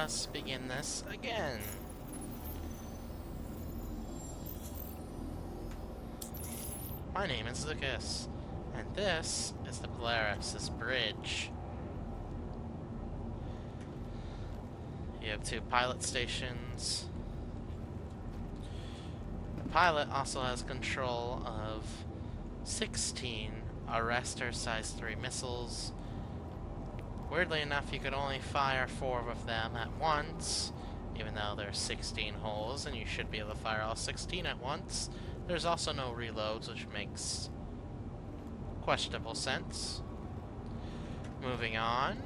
us begin this again. My name is Lucas, and this is the Polaris, this bridge. You have 2 pilot stations. The pilot also has control of 16 arrestor size 3 missiles. Weirdly enough, you could only fire 4 of them at once, even though there's 16 holes, and you should be able to fire all 16 at once. There's also no reloads, which makes questionable sense. Moving on.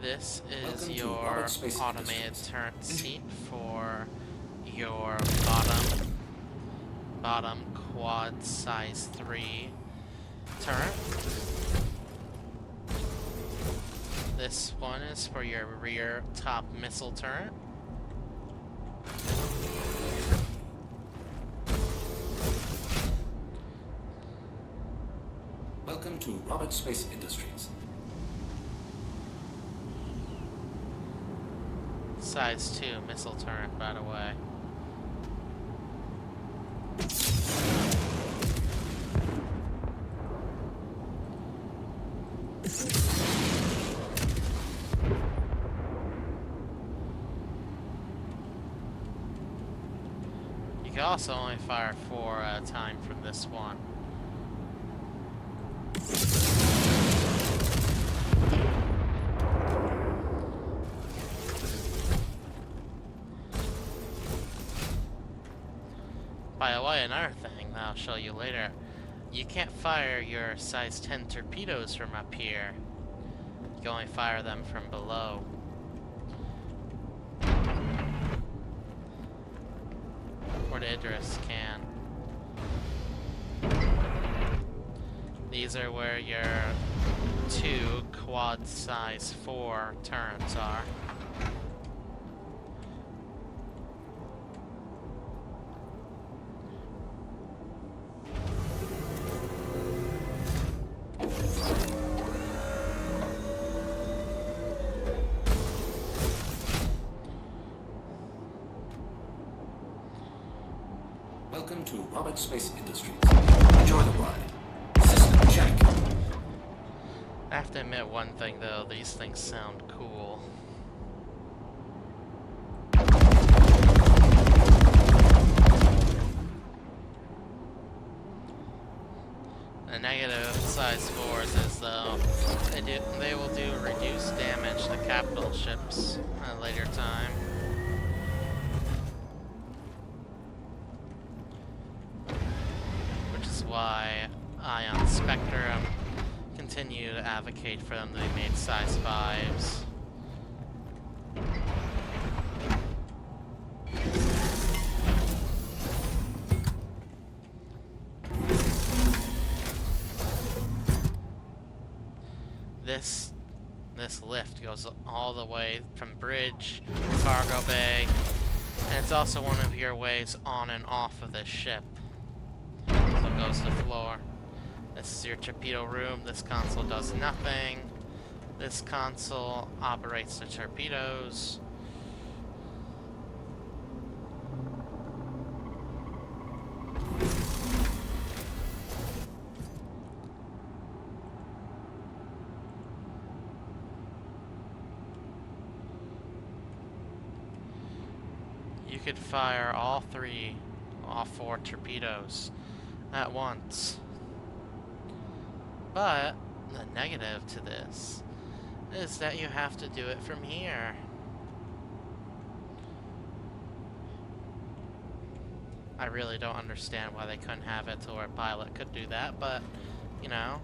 This is your automated turret seat for your bottom quad size 3 turret. This one is for your rear top missile turret. Welcome to Robert Space Industries. Size 2 missile turret, by the way. You can also only fire 4 at a time from this one. By the way, another thing that I'll show you later, you can't fire your size 10 torpedoes from up here. You can only fire them from below. Or the Idris can. These are where your 2 quad size 4 turrets are. Welcome to Robert Space Industries. Enjoy the ride. System check. I have to admit one thing though, these things sound cool. The negative size 4s is though they will do reduced damage to capital ships at a later time. Why I on Spectre continue to advocate for them to be made size 5s. This lift goes all the way from bridge, cargo bay, and it's also one of your ways on and off of this ship. Goes to the floor. This is your torpedo room. This console does nothing. This console operates the torpedoes. You could fire all 4 torpedoes at once. But the negative to this is that you have to do it from here. I really don't understand why they couldn't have it to where a pilot could do that, but you know.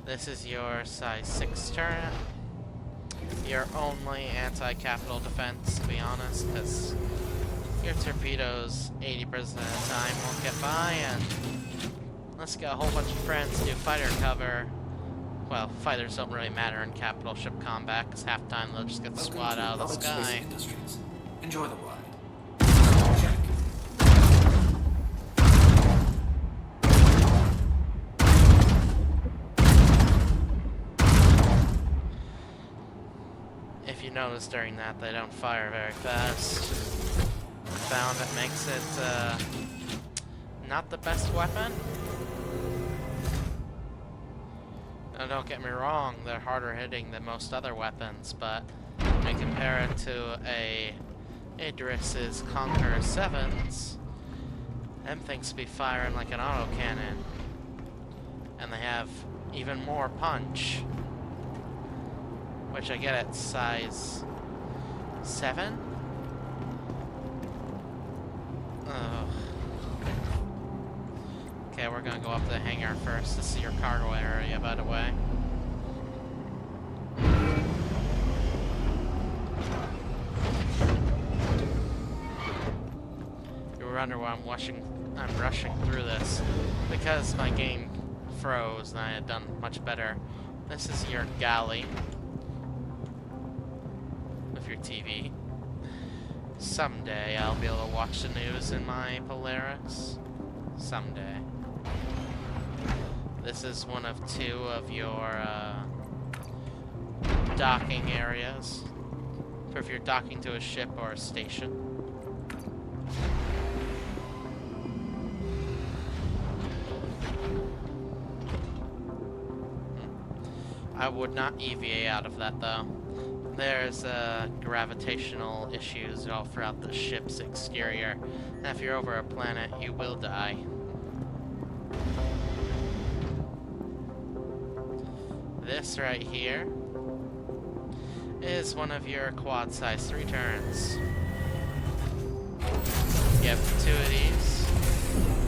This is your size 6 turret. Your only anti-capital defense, to be honest, because your torpedoes 80% of the time won't get by, and let's get a whole bunch of friends do fighter cover. Well, fighters don't really matter in capital ship combat, because half the time they'll just get swatted out of the sky. Enjoy the ride. Check. you notice during that, they don't fire very fast. Found it makes it not the best weapon. Now don't get me wrong, they're harder hitting than most other weapons, but when you compare it to a Idris's Conqueror 7s, them things be firing like an autocannon. And they have even more punch. Which I get at size 7? Ugh. Okay, we're gonna go up to the hangar first. This is your cargo area, by the way. You wonder why I'm rushing through this. Because my game froze and I had done much better. This is your galley. With your TV. Someday I'll be able to watch the news in my Polaris. Someday. This is one of 2 of your docking areas. For if you're docking to a ship or a station. I would not EVA out of that though. There's gravitational issues all throughout the ship's exterior. And if you're over a planet, you will die. This right here is one of your quad size 3 turrets. You have 2 of these,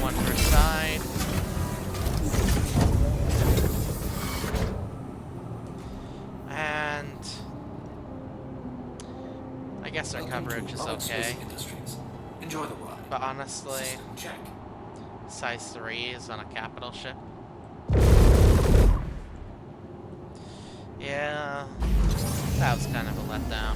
1 per side. And I guess our coverage is okay. Enjoy the ride. But honestly, Check. size 3 is on a capital ship. Yeah, that was kind of a letdown.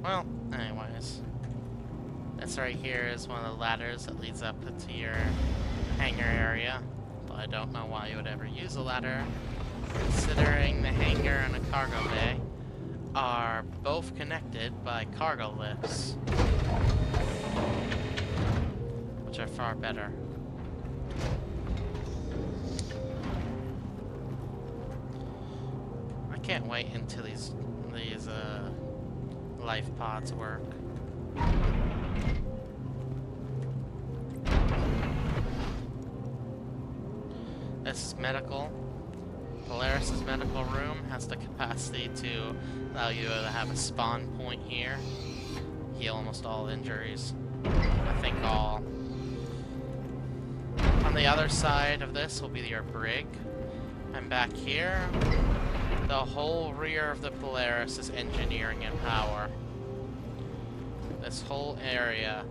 Well, anyways. This right here is one of the ladders that leads up to your hangar area. But I don't know why you would ever use a ladder, considering the hangar and the cargo bay are both connected by cargo lifts, which are far better. I can't wait until these life pods work. This is medical. Polaris's medical room has the capacity to allow you to have a spawn point here. Heal almost all injuries. I think all. On the other side of this will be your brig. And back here, the whole rear of the Polaris is engineering and power. This whole area,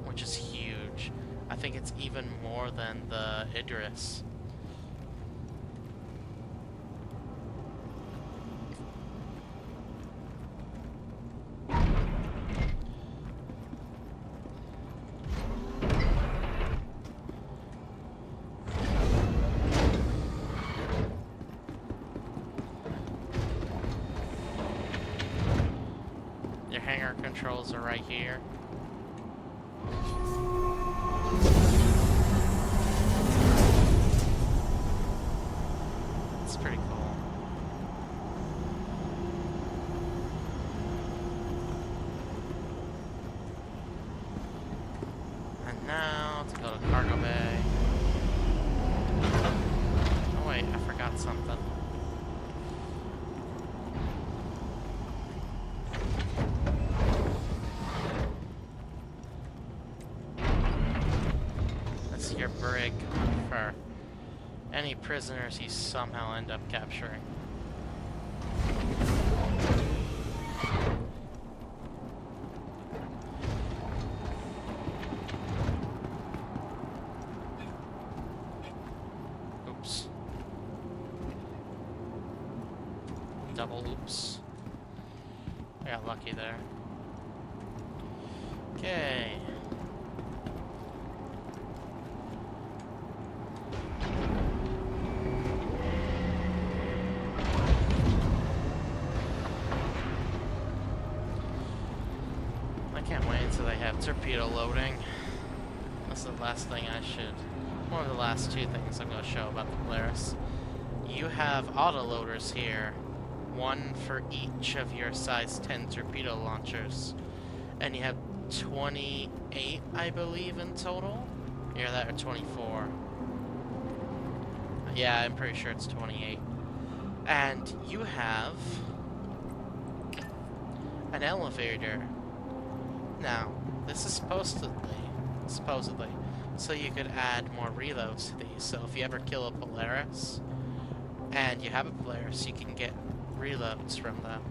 which is huge. I think it's even more than the Idris. Your hangar controls are right here. It's pretty cool. brig for any prisoners you somehow end up capturing. Oops. Double oops. I got lucky there. Okay. I can't wait until they have torpedo loading. That's the last thing I should... One of the last two things I'm going to show about the Polaris. You have autoloaders here. One for each of your size 10 torpedo launchers. And you have 28, I believe, in total? Either that or 24. Yeah, I'm pretty sure it's 28. And you have an elevator. Now, this is supposedly, so you could add more reloads to these. So if you ever kill a Polaris, and you have a Polaris, you can get reloads from them.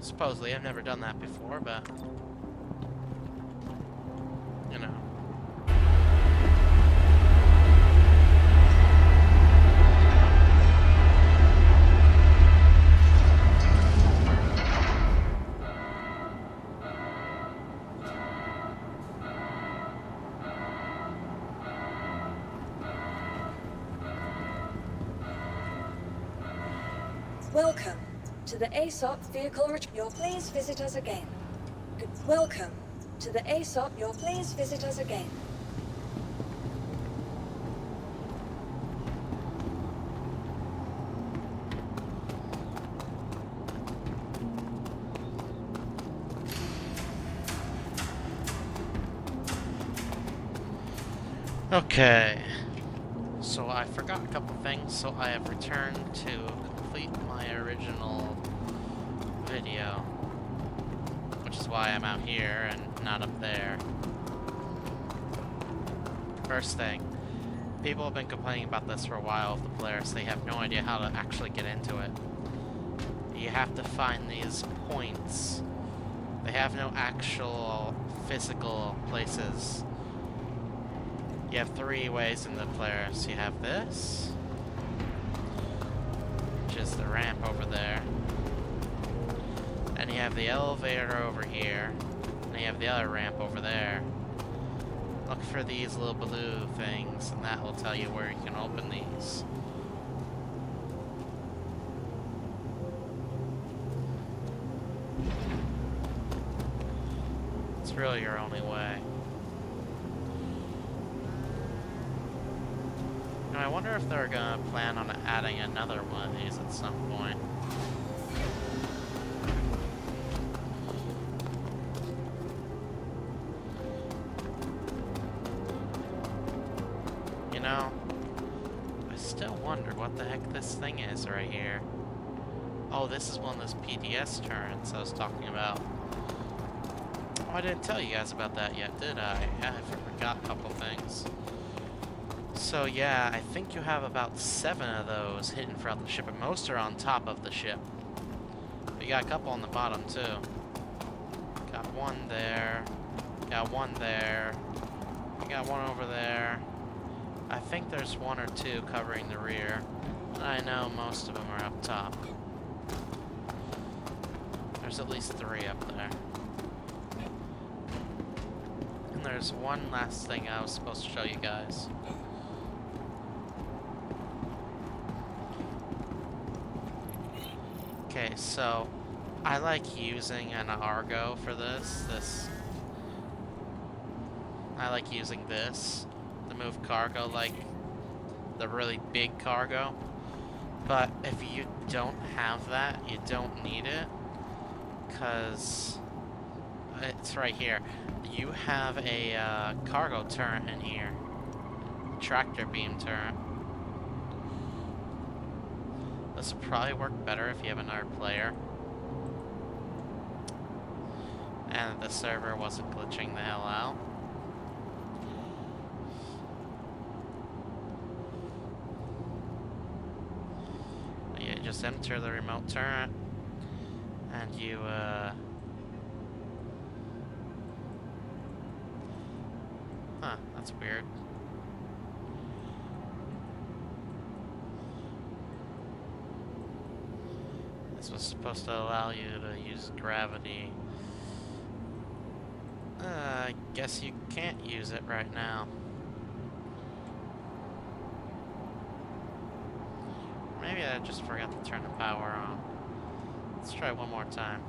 Supposedly, I've never done that before, but you know. Welcome to the ASOP vehicle. You'll please visit us again. Welcome to the ASOP. You'll please visit us again. Okay. So I forgot a couple things, so I have returned to complete my original video, which is why I'm out here and not up there. First thing, people have been complaining about this for a while with the Polaris. They have no idea how to actually get into it. You have to find these points. They have no actual physical places. You have three ways in the Polaris. You have this, which is the ramp over there. And you have the elevator over here. And you have the other ramp over there. Look for these little blue things, and that will tell you where you can open these. It's really your only way. I wonder if they're gonna plan on adding another one of these at some point. You know, I still wonder what the heck this thing is right here. Oh, this is one of those PDS turrets I was talking about. Oh, I didn't tell you guys about that yet, did I? Yeah, I forgot a couple things. So yeah, I think you have about 7 of those hidden throughout the ship, and most are on top of the ship. But you got a couple on the bottom too. Got one there. Got one there. You got one over there. I think there's 1 or 2 covering the rear. I know most of them are up top. There's at least 3 up there. And there's one last thing I was supposed to show you guys. Okay, so I like using an Argo for this. I like using this to move cargo, like the really big cargo. But if you don't have that, you don't need it, because it's right here. You have a cargo turret in here, tractor beam turret. This would probably work better if you have another player. And the server wasn't glitching the hell out. just enter the remote turret and you, huh, that's weird. This was supposed to allow you to use gravity. I guess you can't use it right now. Maybe I just forgot to turn the power on. Let's try one more time.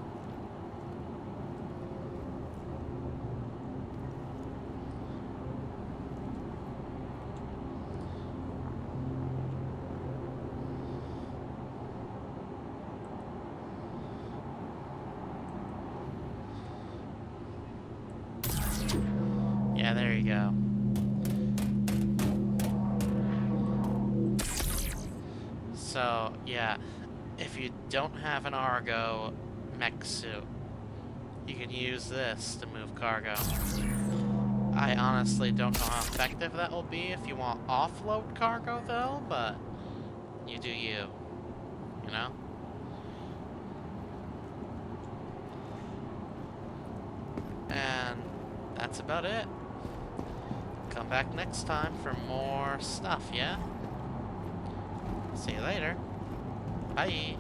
Yeah, there you go. So, yeah, if you don't have an Argo mech suit, you can use this to move cargo. I honestly don't know how effective that will be if you want offload cargo, though, but you do you know? And that's about it. Come back next time for more stuff, yeah? See you later. Bye.